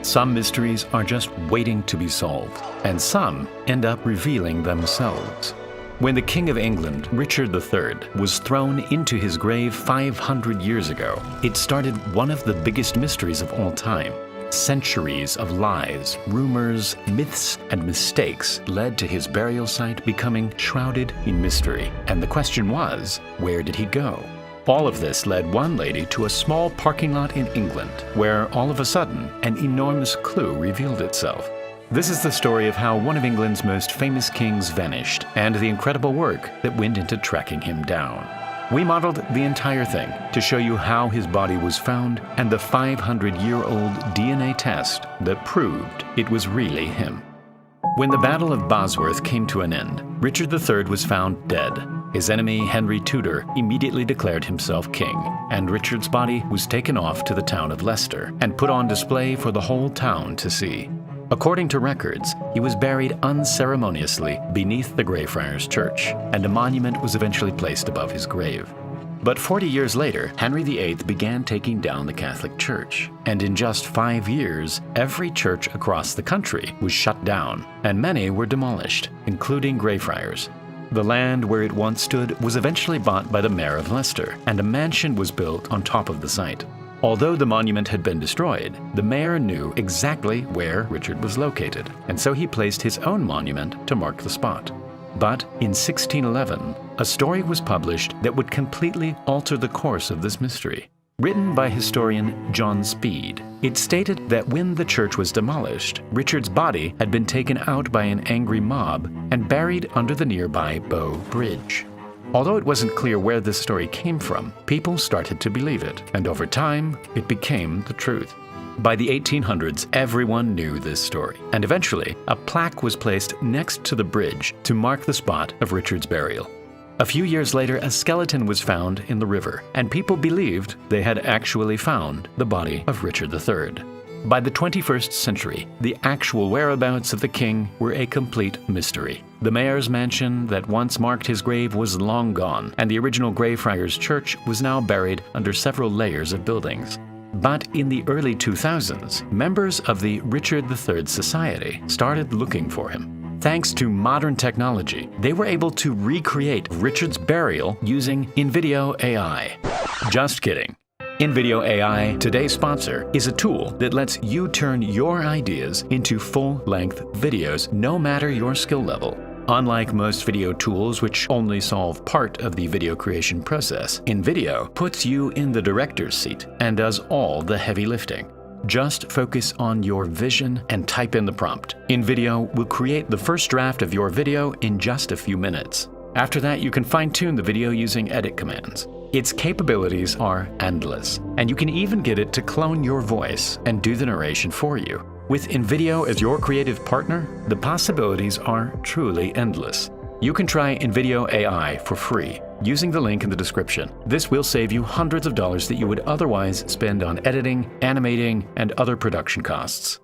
Some mysteries are just waiting to be solved, and some end up revealing themselves. When the King of England, Richard III, was thrown into his grave 500 years ago, it started one of the biggest mysteries of all time. Centuries of lies, rumors, myths, and mistakes led to his burial site becoming shrouded in mystery. And the question was, where did he go? All of this led one lady to a small parking lot in England, where all of a sudden, an enormous clue revealed itself. This is the story of how one of England's most famous kings vanished, and the incredible work that went into tracking him down. We modeled the entire thing to show you how his body was found and the 500-year-old DNA test that proved it was really him. When the Battle of Bosworth came to an end, Richard III was found dead. His enemy, Henry Tudor, immediately declared himself king, and Richard's body was taken off to the town of Leicester and put on display for the whole town to see. According to records, he was buried unceremoniously beneath the Greyfriars Church, and a monument was eventually placed above his grave. But 40 years later, Henry VIII began taking down the Catholic Church, and in just 5 years, every church across the country was shut down, and many were demolished, including Greyfriars. The land where it once stood was eventually bought by the mayor of Leicester, and a mansion was built on top of the site. Although the monument had been destroyed, the mayor knew exactly where Richard was located, and so he placed his own monument to mark the spot. But in 1611, a story was published that would completely alter the course of this mystery. Written by historian John Speed, it stated that when the church was demolished, Richard's body had been taken out by an angry mob and buried under the nearby Bow Bridge. Although it wasn't clear where this story came from, people started to believe it, and over time, it became the truth. By the 1800s, everyone knew this story, and eventually, a plaque was placed next to the bridge to mark the spot of Richard's burial. A few years later, a skeleton was found in the river, and people believed they had actually found the body of Richard III. By the 21st century, the actual whereabouts of the king were a complete mystery. The mayor's mansion that once marked his grave was long gone, and the original Greyfriars Church was now buried under several layers of buildings. But in the early 2000s, members of the Richard III Society started looking for him. Thanks to modern technology, they were able to recreate Richard's burial using in-video AI. Just kidding. In-video AI, today's sponsor, is a tool that lets you turn your ideas into full-length videos, no matter your skill level. Unlike most video tools which only solve part of the video creation process, InVideo puts you in the director's seat and does all the heavy lifting. Just focus on your vision and type in the prompt. InVideo will create the first draft of your video in just a few minutes. After that, you can fine-tune the video using edit commands. Its capabilities are endless, and you can even get it to clone your voice and do the narration for you. With InVideo as your creative partner, the possibilities are truly endless. You can try InVideo AI for free using the link in the description. This will save you hundreds of dollars that you would otherwise spend on editing, animating, and other production costs.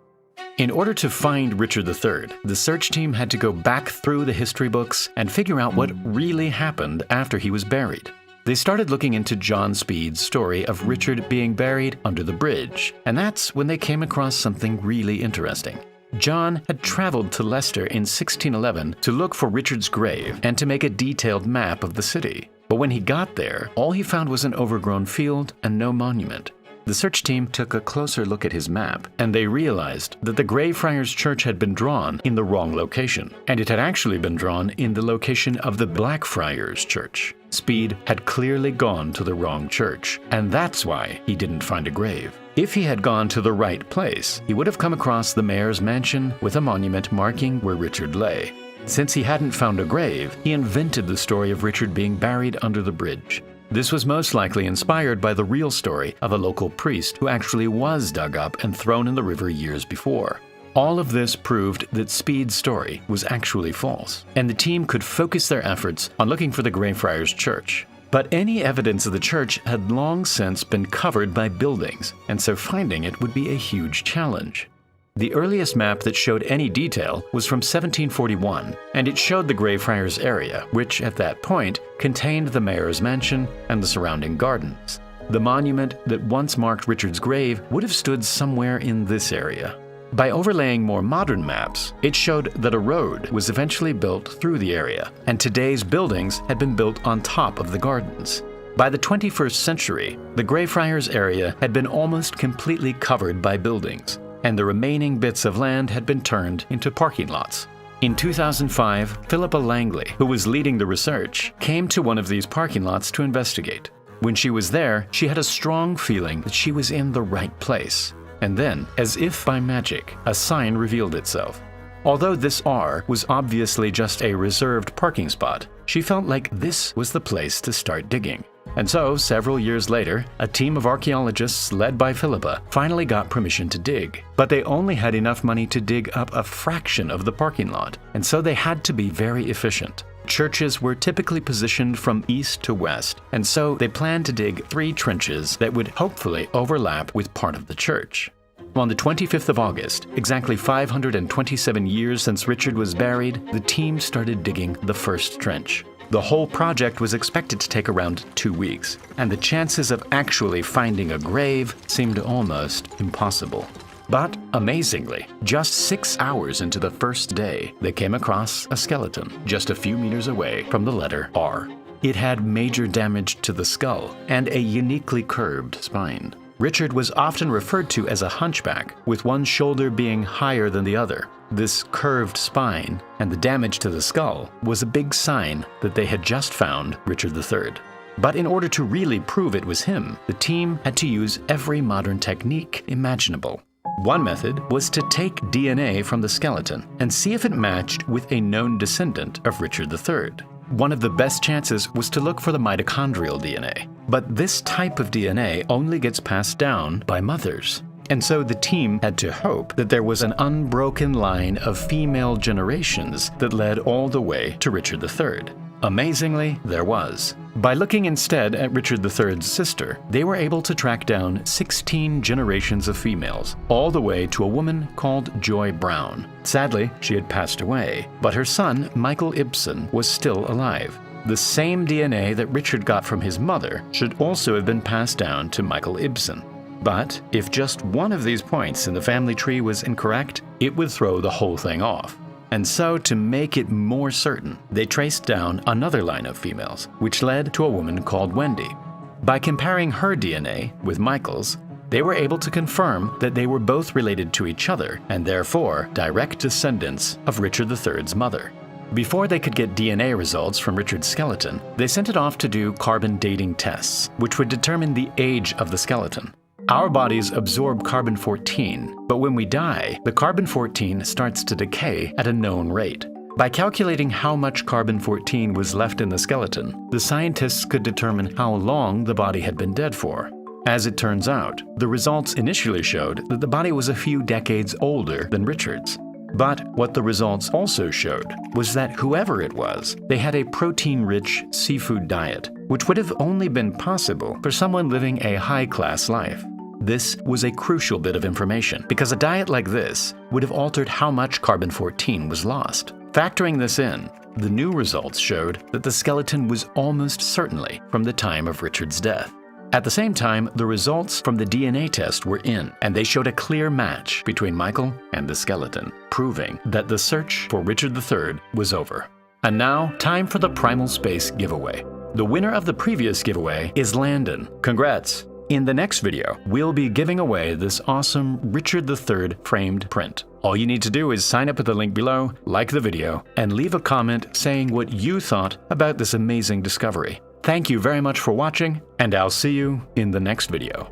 In order to find Richard III, the search team had to go back through the history books and figure out what really happened after he was buried. They started looking into John Speed's story of Richard being buried under the bridge, and that's when they came across something really interesting. John had traveled to Leicester in 1611 to look for Richard's grave and to make a detailed map of the city. But when he got there, all he found was an overgrown field and no monument. The search team took a closer look at his map, and they realized that the Greyfriars Church had been drawn in the wrong location, and it had actually been drawn in the location of the Blackfriars Church. Speed had clearly gone to the wrong church, and that's why he didn't find a grave. If he had gone to the right place, he would have come across the mayor's mansion with a monument marking where Richard lay. Since he hadn't found a grave, he invented the story of Richard being buried under the bridge. This was most likely inspired by the real story of a local priest who actually was dug up and thrown in the river years before. All of this proved that Speed's story was actually false, and the team could focus their efforts on looking for the Greyfriars Church. But any evidence of the church had long since been covered by buildings, and so finding it would be a huge challenge. The earliest map that showed any detail was from 1741, and it showed the Greyfriars area, which at that point contained the mayor's mansion and the surrounding gardens. The monument that once marked Richard's grave would have stood somewhere in this area. By overlaying more modern maps, it showed that a road was eventually built through the area, and today's buildings had been built on top of the gardens. By the 21st century, the Greyfriars area had been almost completely covered by buildings, and the remaining bits of land had been turned into parking lots. In 2005, Philippa Langley, who was leading the research, came to one of these parking lots to investigate. When she was there, she had a strong feeling that she was in the right place. And then, as if by magic, a sign revealed itself. Although this R was obviously just a reserved parking spot, she felt like this was the place to start digging. And so, several years later, a team of archaeologists led by Philippa finally got permission to dig. But they only had enough money to dig up a fraction of the parking lot, and so they had to be very efficient. Churches were typically positioned from east to west, and so they planned to dig 3 trenches that would hopefully overlap with part of the church. On the 25th of August, exactly 527 years since Richard was buried, the team started digging the first trench. The whole project was expected to take around 2 weeks, and the chances of actually finding a grave seemed almost impossible. But, amazingly, just 6 hours into the first day, they came across a skeleton just a few meters away from the letter R. It had major damage to the skull and a uniquely curved spine. Richard was often referred to as a hunchback, with one shoulder being higher than the other. This curved spine and the damage to the skull was a big sign that they had just found Richard III. But in order to really prove it was him, the team had to use every modern technique imaginable. One method was to take DNA from the skeleton and see if it matched with a known descendant of Richard III. One of the best chances was to look for the mitochondrial DNA. But this type of DNA only gets passed down by mothers. And so the team had to hope that there was an unbroken line of female generations that led all the way to Richard III. Amazingly, there was. By looking instead at Richard III's sister, they were able to track down 16 generations of females, all the way to a woman called Joy Brown. Sadly, she had passed away, but her son, Michael Ibsen, was still alive. The same DNA that Richard got from his mother should also have been passed down to Michael Ibsen. But if just one of these points in the family tree was incorrect, it would throw the whole thing off. And so, to make it more certain, they traced down another line of females, which led to a woman called Wendy. By comparing her DNA with Michael's, they were able to confirm that they were both related to each other and therefore direct descendants of Richard III's mother. Before they could get DNA results from Richard's skeleton, they sent it off to do carbon dating tests, which would determine the age of the skeleton. Our bodies absorb carbon-14, but when we die, the carbon-14 starts to decay at a known rate. By calculating how much carbon-14 was left in the skeleton, the scientists could determine how long the body had been dead for. As it turns out, the results initially showed that the body was a few decades older than Richard's. But what the results also showed was that whoever it was, they had a protein-rich seafood diet, which would have only been possible for someone living a high-class life. This was a crucial bit of information because a diet like this would have altered how much carbon-14 was lost. Factoring this in, the new results showed that the skeleton was almost certainly from the time of Richard's death. At the same time, the results from the DNA test were in, and they showed a clear match between Michael and the skeleton, proving that the search for Richard III was over. And now, time for the Primal Space giveaway. The winner of the previous giveaway is Landon. Congrats! In the next video, we'll be giving away this awesome Richard III framed print. All you need to do is sign up at the link below, like the video, and leave a comment saying what you thought about this amazing discovery. Thank you very much for watching, and I'll see you in the next video.